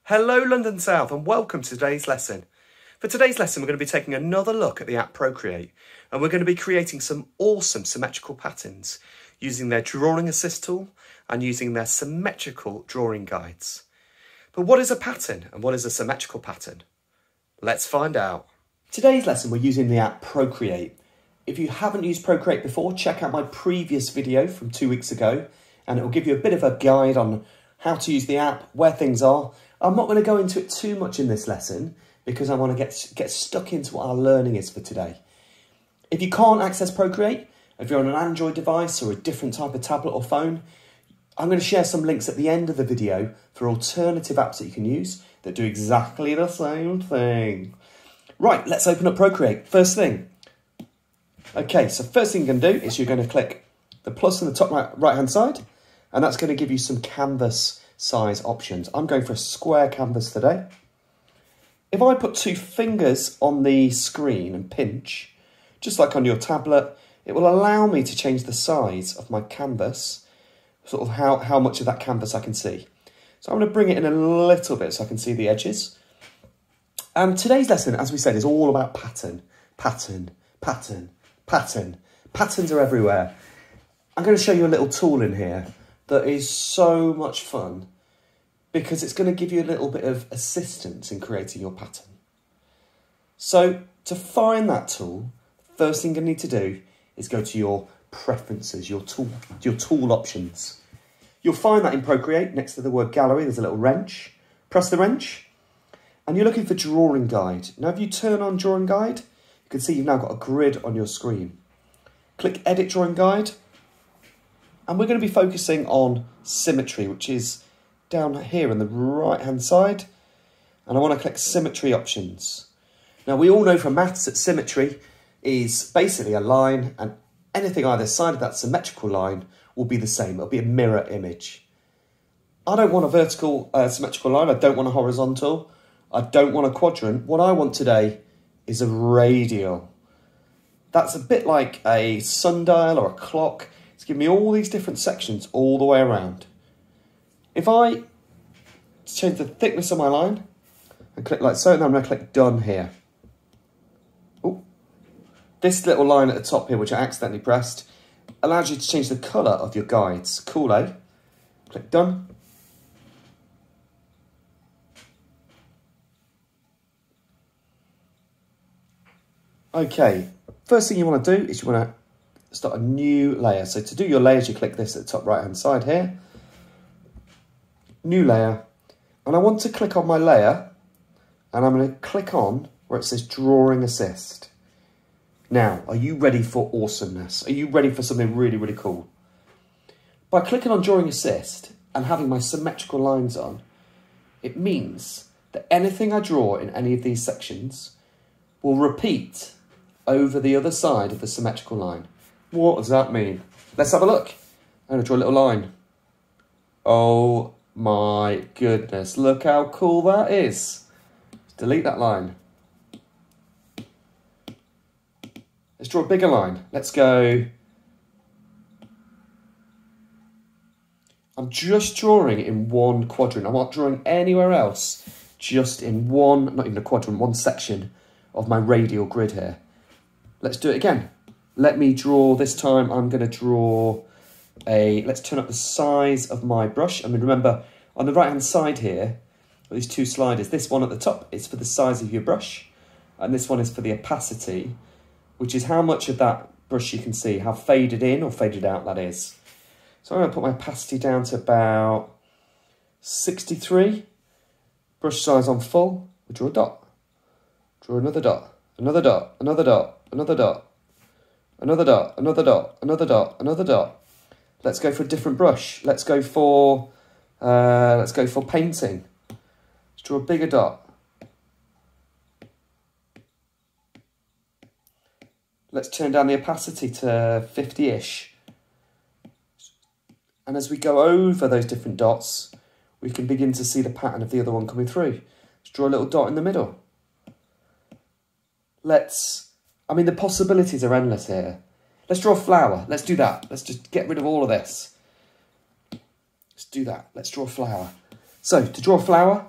Hello London South and welcome to today's lesson. For today's lesson we're going to be taking another look at the app Procreate and we're going to be creating some awesome symmetrical patterns using their drawing assist tool and using their symmetrical drawing guides. But what is a pattern and what is a symmetrical pattern? Let's find out. Today's lesson we're using the app Procreate. If you haven't used Procreate before, check out my previous video from 2 weeks ago and it will give you a bit of a guide on how to use the app, where things are. I'm not going to go into it too much in this lesson because I want to get stuck into what our learning is for today. If you can't access Procreate, if you're on an Android device or a different type of tablet or phone, I'm going to share some links at the end of the video for alternative apps that you can use that do exactly the same thing. Right, let's open up Procreate. First thing. Okay, so first thing you're going to do is you're going to click the plus in the top right hand side, and that's going to give you some canvas size options. I'm going for a square canvas today. If I put 2 fingers on the screen and pinch, just like on your tablet, it will allow me to change the size of my canvas, sort of how much of that canvas I can see. So I'm going to bring it in a little bit so I can see the edges. And today's lesson, as we said, is all about pattern. Pattern, pattern, pattern. Patterns are everywhere. I'm going to show you a little tool in here that is so much fun because it's going to give you a little bit of assistance in creating your pattern. So to find that tool, first thing you need to do is go to your preferences, your tool options. You'll find that in Procreate, next to the word gallery, there's a little wrench. Press the wrench and you're looking for drawing guide. Now if you turn on drawing guide, you can see you've now got a grid on your screen. Click edit drawing guide. And we're going to be focusing on symmetry, which is down here on the right-hand side. And I want to click symmetry options. Now, we all know from maths that symmetry is basically a line, and anything either side of that symmetrical line will be the same. It'll be a mirror image. I don't want a vertical symmetrical line. I don't want a horizontal. I don't want a quadrant. What I want today is a radial. That's a bit like a sundial or a clock. It's giving me all these different sections all the way around. If I change the thickness of my line and click like so, and I'm going to click done here. Ooh. This little line at the top here, which I accidentally pressed, allows you to change the colour of your guides. Cool, eh? Click done. Okay, first thing you want to do is you want to start a new layer. So to do your layers, you click this at the top right hand side here. New layer. And I want to click on my layer and I'm going to click on where it says drawing assist. Now, are you ready for awesomeness? Are you ready for something really, really cool? By clicking on drawing assist and having my symmetrical lines on, it means that anything I draw in any of these sections will repeat over the other side of the symmetrical line. What does that mean? Let's have a look. I'm going to draw a little line. Oh my goodness, look how cool that is. Let's delete that line. Let's draw a bigger line. Let's go. I'm just drawing in one quadrant. I'm not drawing anywhere else. Just in one, not even a quadrant, one section of my radial grid here. Let's do it again. Let me draw, this time I'm going to draw let's turn up the size of my brush. I mean, remember, on the right-hand side here, these 2 sliders, this one at the top is for the size of your brush, and this one is for the opacity, which is how much of that brush you can see, how faded in or faded out that is. So I'm going to put my opacity down to about 63. Brush size on full. We'll draw a dot. Draw another dot, another dot, another dot, another dot. Another dot, another dot, another dot, another dot. Let's go for a different brush. Let's go for painting. Let's draw a bigger dot. Let's turn down the opacity to 50-ish. And as we go over those different dots, we can begin to see the pattern of the other one coming through. Let's draw a little dot in the middle. I mean, the possibilities are endless here. Let's draw a flower. Let's do that. Let's just get rid of all of this. Let's do that. Let's draw a flower. So to draw a flower,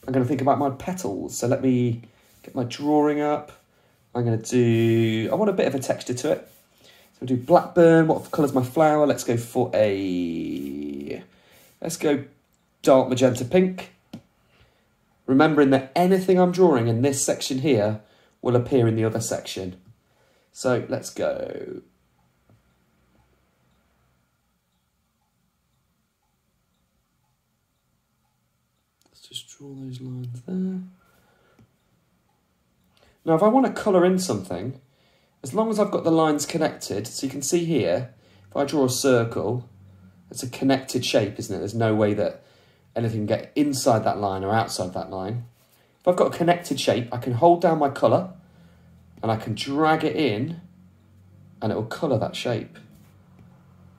I'm going to think about my petals. So let me get my drawing up. I'm going to do, I want a bit of a texture to it. So I'll do Blackburn. What colour's my flower? Let's go for let's go dark magenta pink. Remembering that anything I'm drawing in this section here will appear in the other section. So let's go. Let's just draw those lines there. Now, if I want to colour in something, as long as I've got the lines connected, so you can see here, if I draw a circle, it's a connected shape, isn't it? There's no way that anything can get inside that line or outside that line. If I've got a connected shape, I can hold down my colour and I can drag it in and it will colour that shape.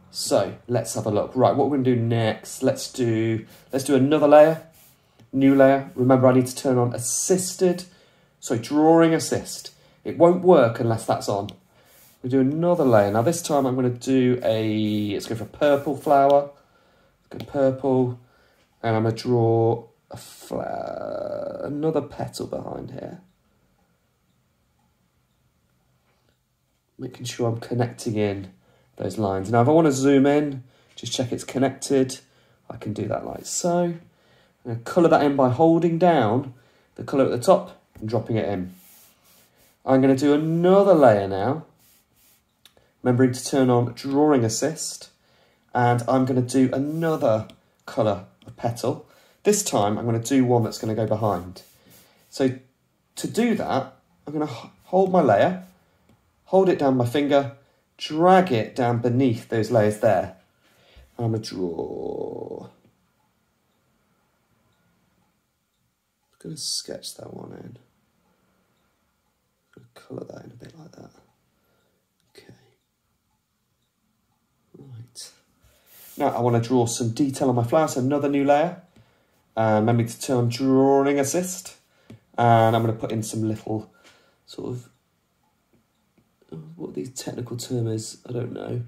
So let's have a look. Right, what we're going to do next, let's do another layer, new layer. Remember, I need to turn on drawing assist. It won't work unless that's on. We'll do another layer. Now this time I'm going to do let's go for a purple flower. Let's go purple. And I'm going to draw a flower, another petal behind here. Making sure I'm connecting in those lines. Now if I want to zoom in, just check it's connected. I can do that like so. I'm going to colour that in by holding down the colour at the top and dropping it in. I'm going to do another layer now, remembering to turn on drawing assist, and I'm going to do another colour of petal. This time I'm going to do one that's going to go behind. So to do that, I'm going to hold my layer, hold it down with my finger, drag it down beneath those layers there, and I'm going to draw. I'm going to sketch that one in. Colour that in a bit like that. Okay. Right. Now I want to draw some detail on my flower, so another new layer. Remember to turn on drawing assist. And I'm going to put in some little sort of, what the technical term is, I don't know.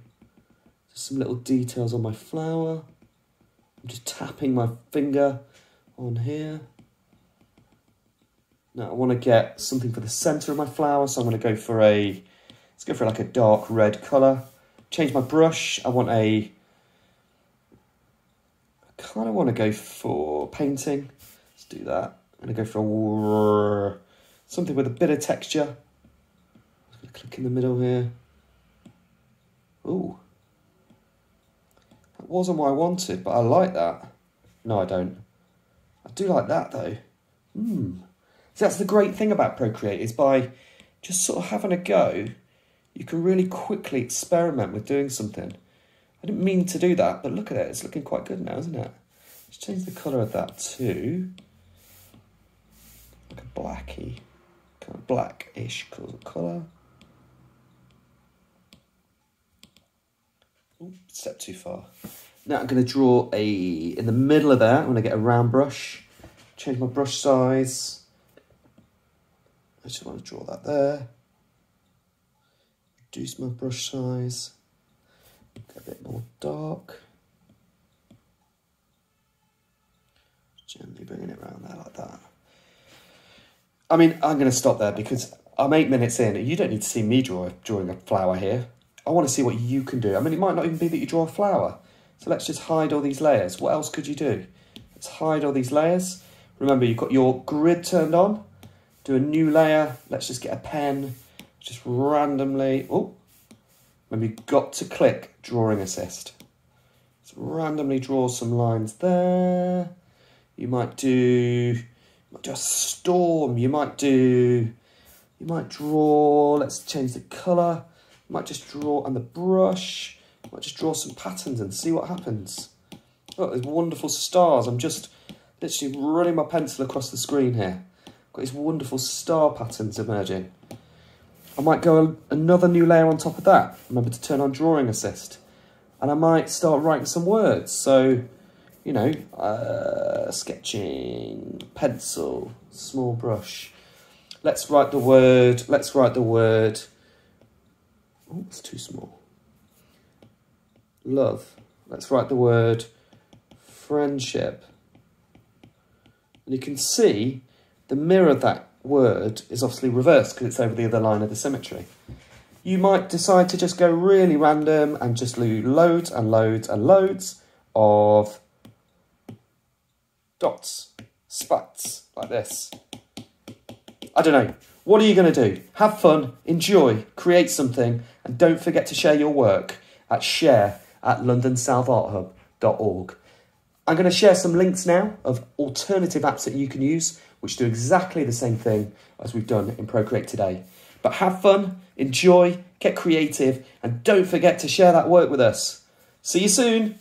Just some little details on my flower. I'm just tapping my finger on here. Now I want to get something for the centre of my flower, so I'm going to go for let's go for like a dark red colour. Change my brush. I kind of want to go for painting. Let's do that. I'm going to go for something with a bit of texture. I'm going to click in the middle here. Ooh. That wasn't what I wanted, but I like that. No, I don't. I do like that though. So that's the great thing about Procreate, is by just sort of having a go, you can really quickly experiment with doing something. I didn't mean to do that, but look at it, it's looking quite good now, isn't it? Let's change the colour of that to like a blacky, kind of blackish colour. Ooh, step too far. Now I'm going to draw in the middle of there, I'm going to get a round brush, change my brush size. I just want to draw that there. Reduce my brush size. Get a bit more dark. Gently bringing it around there like that. I mean, I'm going to stop there because I'm 8 minutes in and you don't need to see me drawing a flower here. I want to see what you can do. I mean, it might not even be that you draw a flower. So let's just hide all these layers. What else could you do? Let's hide all these layers. Remember, you've got your grid turned on. Do a new layer. Let's just get a pen. Just randomly. Oh, remember you've got to click drawing assist. Let's randomly draw some lines there. You might do a storm. You might draw. Let's change the colour. You might just draw on the brush. You might just draw some patterns and see what happens. Look, there's wonderful stars. I'm just literally running my pencil across the screen here. Got these wonderful star patterns emerging. I might go another new layer on top of that. Remember to turn on drawing assist. And I might start writing some words. So, you know, sketching, pencil, small brush. Let's write the word. Oh, it's too small. Love. Let's write the word friendship. And you can see the mirror of that word is obviously reversed because it's over the other line of the symmetry. You might decide to just go really random and just do loads and loads and loads of dots, spats, like this. I don't know. What are you going to do? Have fun, enjoy, create something, and don't forget to share your work at share@londonsouthArtHub.org. I'm going to share some links now of alternative apps that you can use, which do exactly the same thing as we've done in Procreate today. But have fun, enjoy, get creative, and don't forget to share that work with us. See you soon.